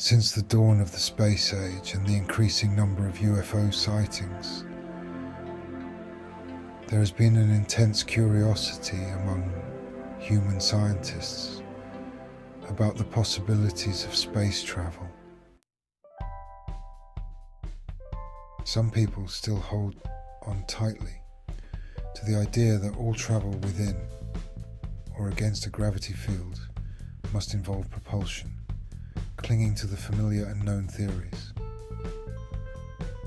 Since the dawn of the space age and the increasing number of UFO sightings, there has been an intense curiosity among human scientists about the possibilities of space travel. Some people still hold on tightly to the idea that all travel within or against a gravity field must involve propulsion, clinging to the familiar and known theories.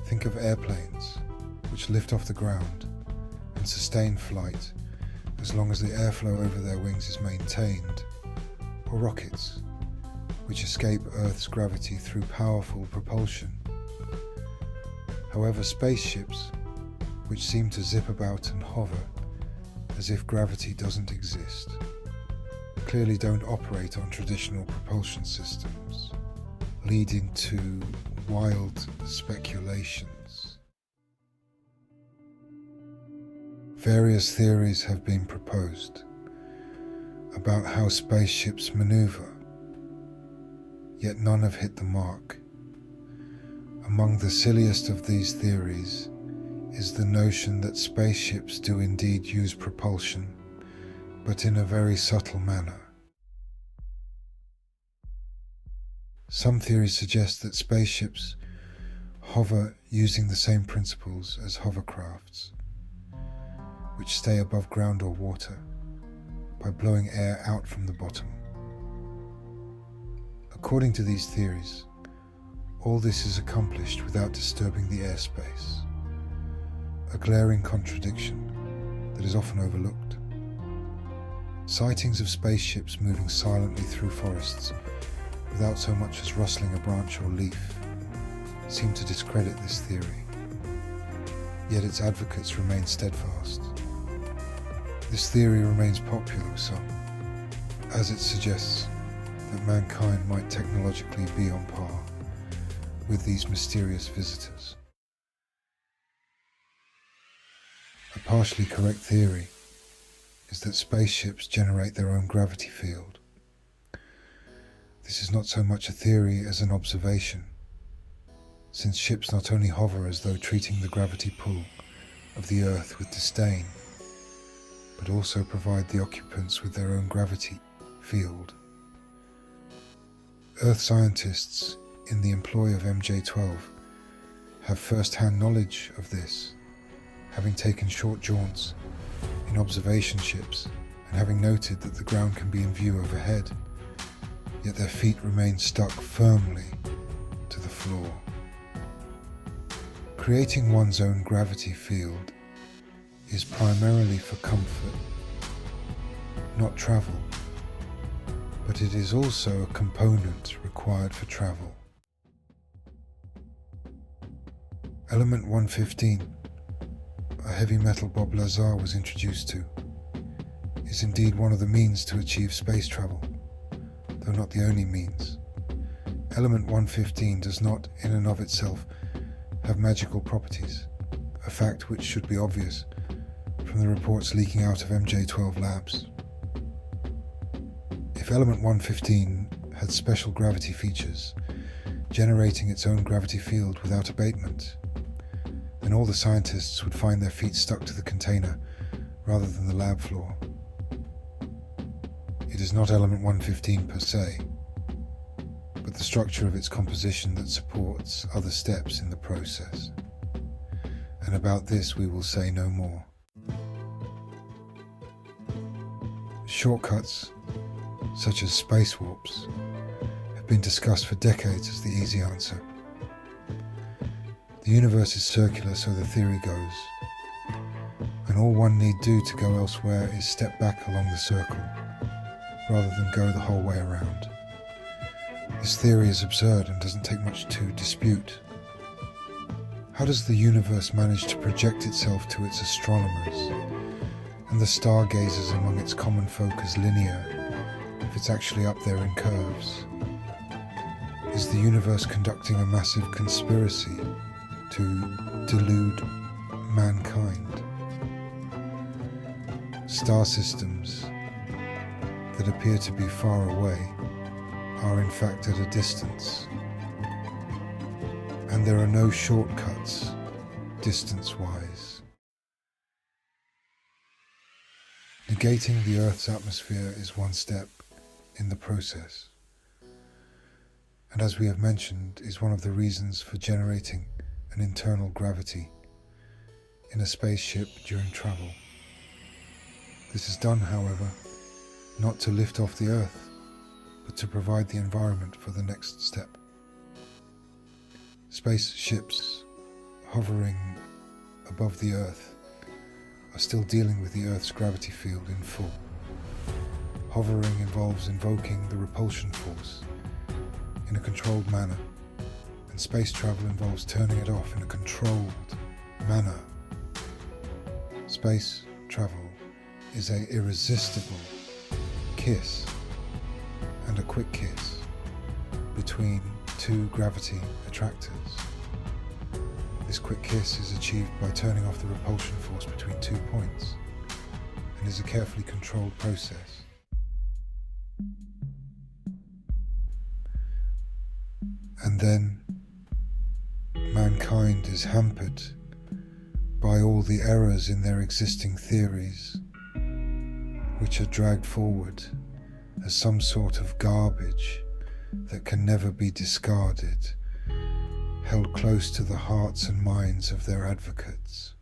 Think of airplanes, which lift off the ground and sustain flight as long as the airflow over their wings is maintained, or rockets, which escape Earth's gravity through powerful propulsion. However, spaceships, which seem to zip about and hover as if gravity doesn't exist, clearly don't operate on traditional propulsion systems, leading to wild speculations. Various theories have been proposed about how spaceships maneuver, yet none have hit the mark. Among the silliest of these theories is the notion that spaceships do indeed use propulsion, but in a very subtle manner. Some theories suggest that spaceships hover using the same principles as hovercrafts, which stay above ground or water by blowing air out from the bottom. According to these theories, all this is accomplished without disturbing the airspace, a glaring contradiction that is often overlooked. Sightings of spaceships moving silently through forests without so much as rustling a branch or leaf seem to discredit this theory, yet its advocates remain steadfast. This theory remains popular with some, as it suggests that mankind might technologically be on par with these mysterious visitors. A partially correct theory is that spaceships generate their own gravity field. This is not so much a theory as an observation, since ships not only hover as though treating the gravity pull of the Earth with disdain, but also provide the occupants with their own gravity field. Earth scientists in the employ of MJ-12 have first-hand knowledge of this, having taken short jaunts in observation ships and having noted that the ground can be in view overhead, yet their feet remain stuck firmly to the floor. Creating one's own gravity field is primarily for comfort, not travel, but it is also a component required for travel. Element 115, a heavy metal Bob Lazar was introduced to, is indeed one of the means to achieve space travel, though not the only means. Element 115 does not, in and of itself, have magical properties, a fact which should be obvious from the reports leaking out of MJ-12 labs. If Element 115 had special gravity features, generating its own gravity field without abatement, then all the scientists would find their feet stuck to the container rather than the lab floor. It is not Element 115 per se, but the structure of its composition that supports other steps in the process. And about this we will say no more. Shortcuts, such as space warps, have been discussed for decades as the easy answer. The universe is circular, so the theory goes, and all one need do to go elsewhere is step back along the circle, rather than go the whole way around. This theory is absurd and doesn't take much to dispute. How does the universe manage to project itself to its astronomers and the stargazers among its common folk as linear, if it's actually up there in curves? Is the universe conducting a massive conspiracy to delude mankind? Star systems that appear to be far away are in fact at a distance, and there are no shortcuts distance-wise. Negating the Earth's atmosphere is one step in the process, and as we have mentioned, is one of the reasons for generating an internal gravity in a spaceship during travel. This is done, however, not to lift off the Earth, but to provide the environment for the next step. Spaceships hovering above the Earth are still dealing with the Earth's gravity field in full. Hovering involves invoking the repulsion force in a controlled manner, and space travel involves turning it off in a controlled manner. Space travel is an irresistible kiss, and a quick kiss, between two gravity attractors. This quick kiss is achieved by turning off the repulsion force between 2 points, and is a carefully controlled process. And then mankind is hampered by all the errors in their existing theories, which are dragged forward as some sort of garbage that can never be discarded, held close to the hearts and minds of their advocates.